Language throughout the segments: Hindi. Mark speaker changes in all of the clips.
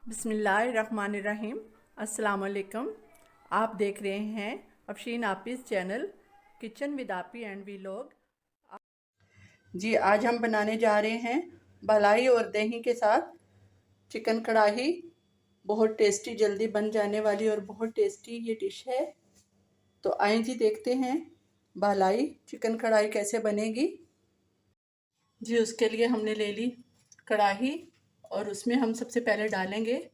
Speaker 1: बिस्मिल्लाहिर्रहमानिर्रहीम। अस्सलाम वालेकुम। आप देख रहे हैं Afsheen office channel kitchen with आपी एंड व्लॉग। जी, आज हम बनाने जा रहे हैं भलाई और दही के साथ चिकन कढ़ाई। बहुत टेस्टी, जल्दी बन जाने वाली और बहुत टेस्टी ये डिश है। तो आइए जी देखते हैं भलाई चिकन कढ़ाई कैसे बनेगी। जी, उसके लिए हमने ले ली कढ़ाई और उसमें हम सबसे पहले डालेंगे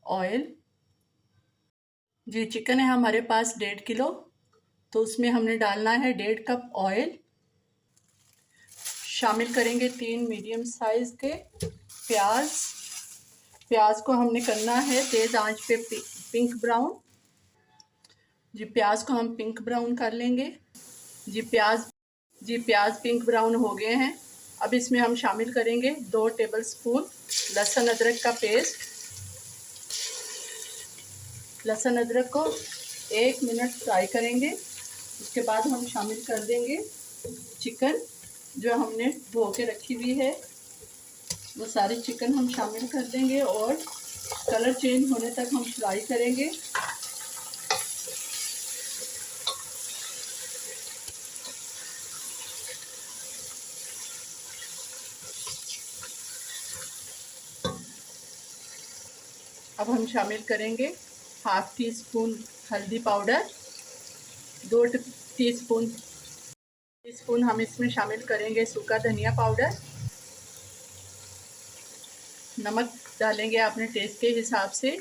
Speaker 1: ऑयल। जी, चिकन है हमारे पास 1.5 किलो, तो उसमें हमने डालना है 1.5 कप ऑयल। शामिल करेंगे 3 मीडियम साइज़ के प्याज। प्याज को हमने करना है तेज़ आंच पे पिंक ब्राउन। जी, प्याज को हम पिंक ब्राउन कर लेंगे। जी प्याज पिंक ब्राउन हो गए हैं। अब इसमें हम शामिल करेंगे 2 टेबलस्पून लहसुन अदरक का पेस्ट। लहसुन अदरक को 1 मिनट फ्राई करेंगे। उसके बाद हम शामिल कर देंगे चिकन जो हमने धो के रखी हुई है। वो सारी चिकन हम शामिल कर देंगे और कलर चेंज होने तक हम फ्राई करेंगे। अब हम शामिल करेंगे 1/2 टीस्पून हल्दी पाउडर, 2 टीस्पून हम इसमें शामिल करेंगे सूखा धनिया पाउडर। नमक डालेंगे अपने टेस्ट के हिसाब से।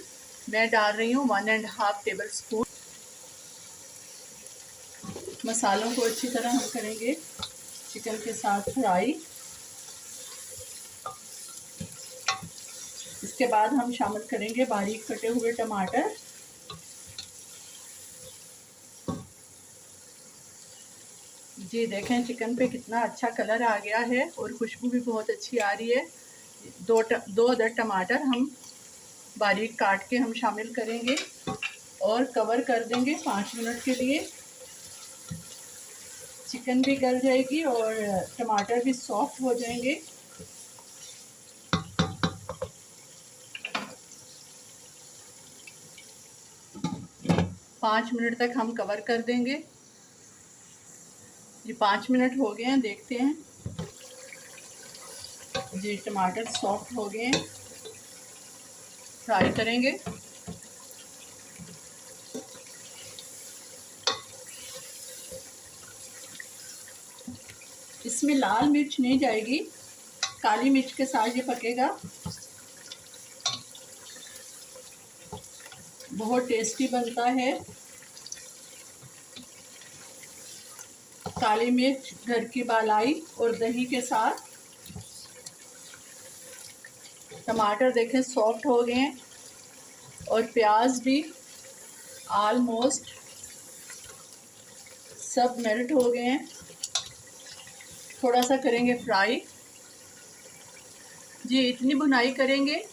Speaker 1: मैं डाल रही हूँ 1.5 टेबलस्पून। मसालों को अच्छी तरह हम करेंगे चिकन के साथ फ्राई। इसके बाद हम शामिल करेंगे बारीक कटे हुए टमाटर। जी देखें चिकन पे कितना अच्छा कलर आ गया है और खुशबू भी बहुत अच्छी आ रही है। दो अदर टमाटर हम बारीक काट के हम शामिल करेंगे और कवर कर देंगे 5 मिनट के लिए। चिकन भी गल जाएगी और टमाटर भी सॉफ्ट हो जाएंगे। पाँच मिनट तक हम कवर कर देंगे। जी 5 मिनट हो गए हैं, देखते हैं। जी टमाटर सॉफ्ट हो गए हैं, फ्राई करेंगे। इसमें लाल मिर्च नहीं जाएगी, काली मिर्च के साथ ये पकेगा। बहुत टेस्टी बनता है। काली मिर्च, घर की बालाई और दही के साथ। टमाटर देखें सॉफ्ट हो गए हैं और प्याज भी ऑलमोस्ट सब मेल्ट हो गए हैं। थोड़ा सा करेंगे फ्राई। जी इतनी भुनाई करेंगे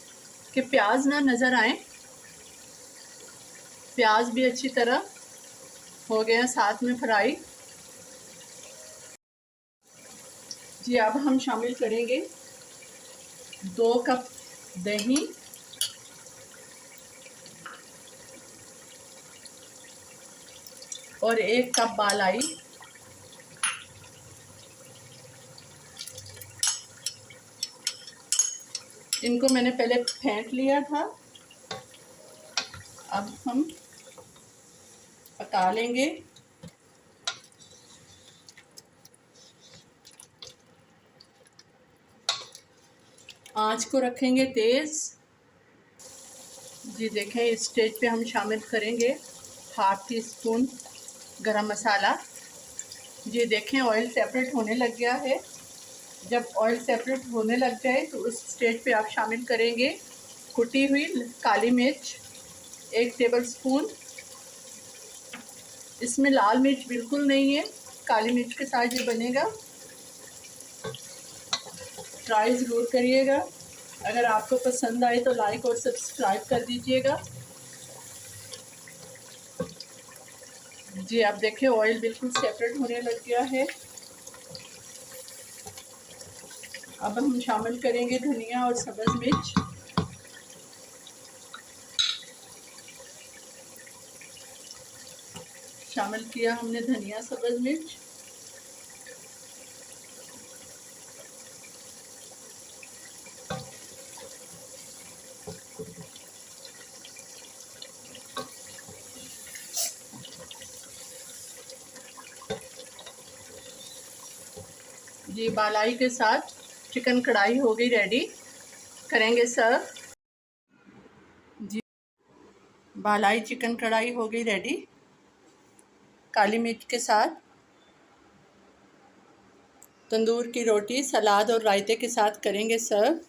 Speaker 1: कि प्याज ना नज़र आए। प्याज भी अच्छी तरह हो गया साथ में फ्राई। जी अब हम शामिल करेंगे 2 कप दही और 1 कप बालाई। इनको मैंने पहले फेंट लिया था। अब हम पका लेंगे। आंच को रखेंगे तेज़। जी देखें इस स्टेज पे हम शामिल करेंगे 1/2 टीस्पून गरम मसाला। जी देखें ऑयल सेपरेट होने लग गया है। जब ऑयल सेपरेट होने लग जाए तो उस स्टेज पे आप शामिल करेंगे कुटी हुई काली मिर्च 1 टेबलस्पून। इसमें लाल मिर्च बिल्कुल नहीं है, काली मिर्च के साथ ये बनेगा। ट्राई ज़रूर करिएगा। अगर आपको पसंद आए तो लाइक और सब्सक्राइब कर दीजिएगा। जी आप देखिए ऑयल बिल्कुल सेपरेट होने लग गया है। अब हम शामिल करेंगे धनिया और सब्ज़ मिर्च। शामिल किया हमने धनिया, सब्ज़ मिर्च। जी बालाई के साथ चिकन कढ़ाई हो गई रेडी, करेंगे सर्व। जी बालाई चिकन कढ़ाई हो गई रेडी, काली मिर्च के साथ, तंदूर की रोटी, सलाद और रायते के साथ करेंगे सर्व।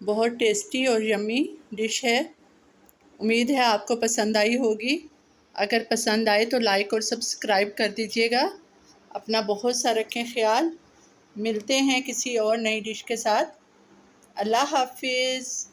Speaker 1: बहुत टेस्टी और यम्मी डिश है। उम्मीद है आपको पसंद आई होगी। अगर पसंद आए तो लाइक और सब्सक्राइब कर दीजिएगा। अपना बहुत सा रखें ख्याल। मिलते हैं किसी और नई डिश के साथ। अल्लाह हाफिज़।